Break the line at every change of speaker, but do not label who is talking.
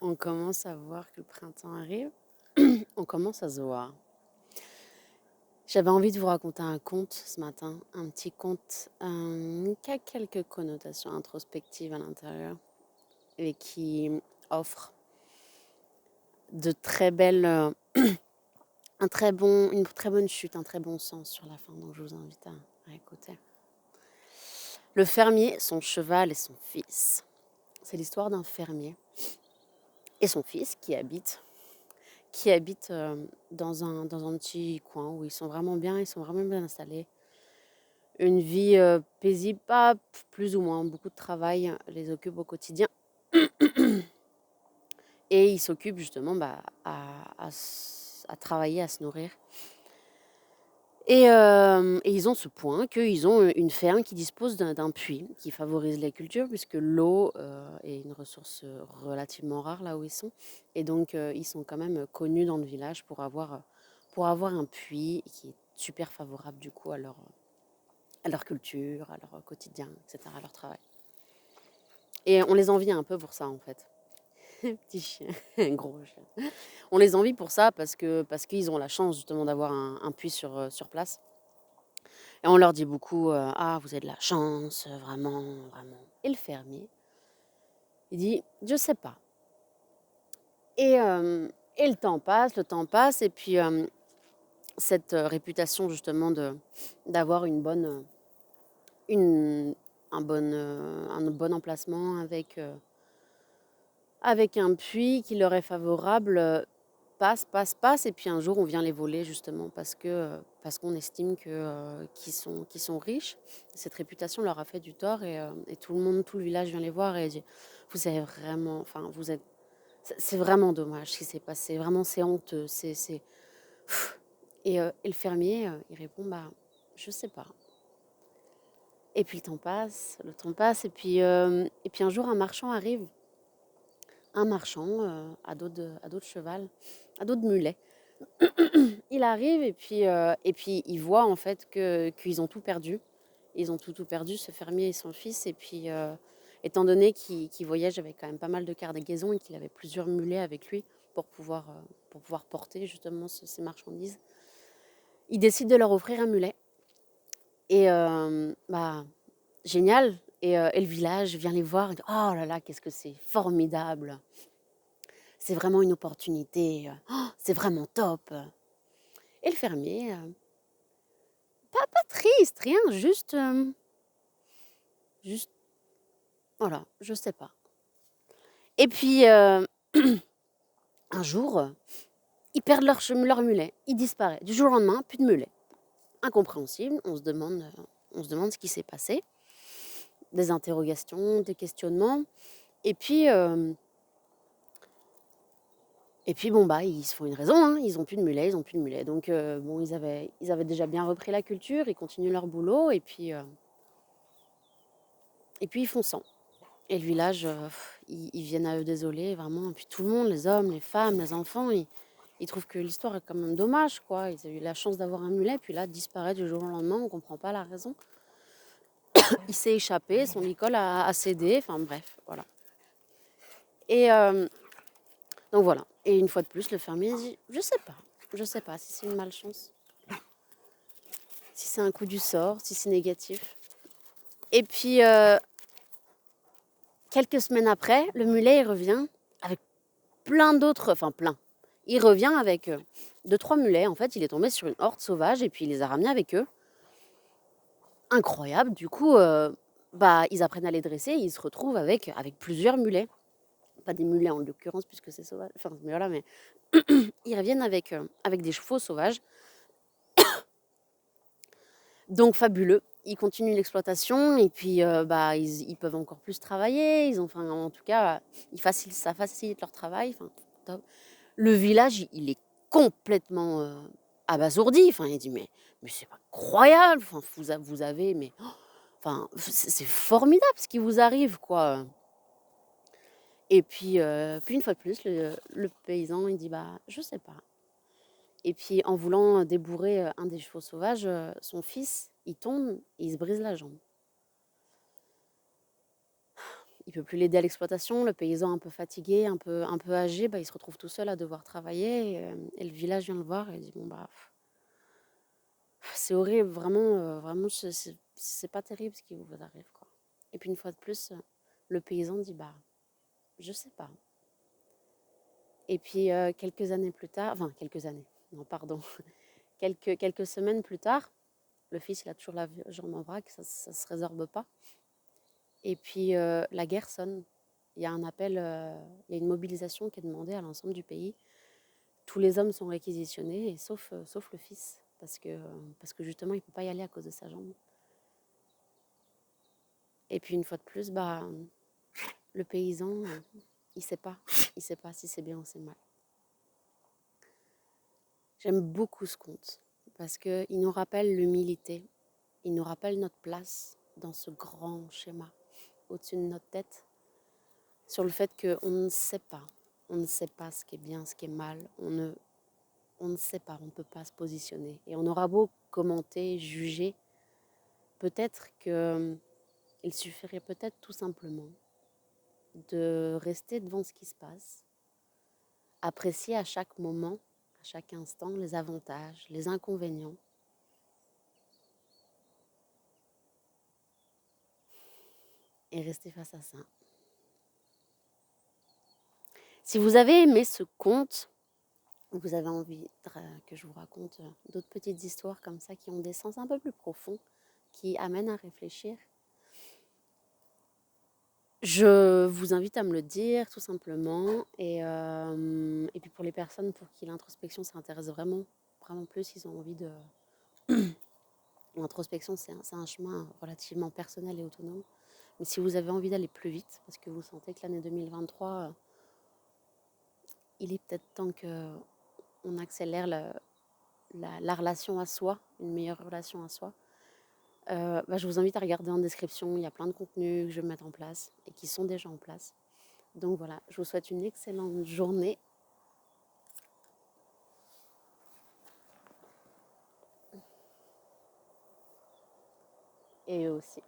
On commence à voir que le printemps arrive. On commence à se voir. J'avais envie de vous raconter un conte ce matin, un petit conte qui a quelques connotations introspectives à l'intérieur et qui offre de très belles, une très bonne chute, un très bon sens sur la fin. Donc je vous invite à écouter. Le fermier, son cheval et son fils. C'est l'histoire d'un fermier et son fils qui habitent dans un petit coin où ils sont vraiment bien installés. Une vie paisible, pas plus ou moins, beaucoup de travail les occupe au quotidien. Et ils s'occupent justement à travailler, à se nourrir. Et ils ont ce point qu'ils ont une ferme qui dispose d'un puits qui favorise les cultures, puisque l'eau est une ressource relativement rare là où ils sont. Et donc, ils sont quand même connus dans le village pour avoir un puits qui est super favorable du coup à leur culture, à leur quotidien, etc., à leur travail. Et on les envie un peu pour ça en fait. Petit chien, gros chien. On les envie pour ça parce qu'ils ont la chance justement d'avoir un puits sur place. Et on leur dit beaucoup ah, vous avez de la chance, vraiment, vraiment. Et le fermier, il dit je sais pas. Et le temps passe, et puis cette réputation justement d'avoir une, un bon emplacement avec un puits qui leur est favorable, passe, et puis un jour on vient les voler justement parce qu'on estime qu'ils sont riches. Cette réputation leur a fait du tort, et tout le village vient les voir et dit vous avez vraiment, enfin c'est vraiment dommage ce qui s'est passé, vraiment c'est honteux, c'est et le fermier il répond bah je sais pas. Et puis le temps passe, et puis un jour un marchand arrive, à dos de cheval, à dos de mulet. Il arrive, et puis il voit en fait qu'ils ont tout perdu. Ils ont tout perdu, ce fermier et son fils. Et puis, étant donné qu'il voyage avec quand même pas mal de cargaisons et qu'il avait plusieurs mulets avec lui pour pouvoir porter justement ces marchandises, il décide de leur offrir un mulet. Et génial. Et le village vient les voir et dit oh là là, qu'est-ce que c'est formidable! C'est vraiment une opportunité. Oh, c'est vraiment top. Et le fermier, pas triste, rien, juste, voilà, je sais pas. Et puis, un jour, ils perdent leur mulet, il disparaît. Du jour au lendemain, plus de mulet. Incompréhensible, on se demande ce qui s'est passé. Des interrogations, des questionnements. Et puis, bon, bah, ils se font une raison, hein, ils ont plus de mulet, ils ont plus de mulet. Donc, bon, ils avaient déjà bien repris la culture, ils continuent leur boulot, et puis ils font sang. Et le village, ils viennent à eux désolés, vraiment. Et puis tout le monde, les hommes, les femmes, les enfants, ils trouvent que l'histoire est quand même dommage, quoi. Ils ont eu la chance d'avoir un mulet, puis là, disparaît du jour au lendemain, on ne comprend pas la raison. Il s'est échappé, son licol a cédé, enfin bref, voilà. Et donc voilà. Et une fois de plus, le fermier dit, je sais pas si c'est une malchance, si c'est un coup du sort, si c'est négatif. Et puis, quelques semaines après, le mulet, il revient avec plein d'autres, enfin plein. Il revient avec 2-3 mulets. En fait, il est tombé sur une horde sauvage et puis il les a ramenés avec eux. Incroyable. Du coup, ils apprennent à les dresser et ils se retrouvent avec plusieurs mulets. Pas des mulets en l'occurrence puisque c'est sauvage. Enfin, mais voilà, mais ils reviennent avec des chevaux sauvages. Donc fabuleux. Ils continuent l'exploitation et puis ils peuvent encore plus travailler. Enfin, en tout cas, ça facilite leur travail. Enfin, top. Le village, il est complètement abasourdi. Enfin, il dit mais c'est pas croyable. Enfin, vous avez mais enfin c'est formidable ce qui vous arrive, quoi. Et puis une fois de plus, le paysan il dit bah je sais pas. Et puis en voulant débourrer un des chevaux sauvages, son fils il tombe et il se brise la jambe. il peut plus l'aider à l'exploitation. Le paysan un peu fatigué, un peu âgé, bah, il se retrouve tout seul à devoir travailler et le village vient le voir et dit: «Bon, bah, c'est horrible, vraiment, vraiment, c'est pas terrible ce qui vous arrive, quoi». Et puis une fois de plus, le paysan dit: «Bah, je sais pas». Et puis, quelques années plus tard, enfin quelques années, non pardon, quelques semaines plus tard, le fils il a toujours la jambe en vrac, ça se résorbe pas. Et puis, la guerre sonne. Il y a un appel, il y a une mobilisation qui est demandée à l'ensemble du pays. Tous les hommes sont réquisitionnés et sauf le fils parce que justement il peut pas y aller à cause de sa jambe. Et puis une fois de plus, bah, le paysan, il sait pas. Il sait pas si c'est bien ou c'est mal. J'aime beaucoup ce conte parce qu'il nous rappelle l'humilité. Il nous rappelle notre place dans ce grand schéma au-dessus de notre tête, sur le fait qu'on ne sait pas. On ne sait pas ce qui est bien, ce qui est mal. On ne sait pas, on ne peut pas se positionner. Et on aura beau commenter, juger, peut-être qu'il suffirait peut-être tout simplement de rester devant ce qui se passe, apprécier à chaque moment, à chaque instant, les avantages, les inconvénients, et rester face à ça. Si vous avez aimé ce conte, vous avez envie que je vous raconte d'autres petites histoires comme ça qui ont des sens un peu plus profonds, qui amènent à réfléchir, je vous invite à me le dire tout simplement. Et puis pour les personnes pour qui l'introspection s'intéresse vraiment, vraiment plus, ils ont envie de... L'introspection, c'est un chemin relativement personnel et autonome. Mais si vous avez envie d'aller plus vite, parce que vous sentez que l'année 2023, il est peut-être temps qu'on accélère la relation à soi, une meilleure relation à soi, bah, je vous invite à regarder en description. Il y a plein de contenus que je vais mettre en place et qui sont déjà en place. Donc voilà, je vous souhaite une excellente journée et eux aussi.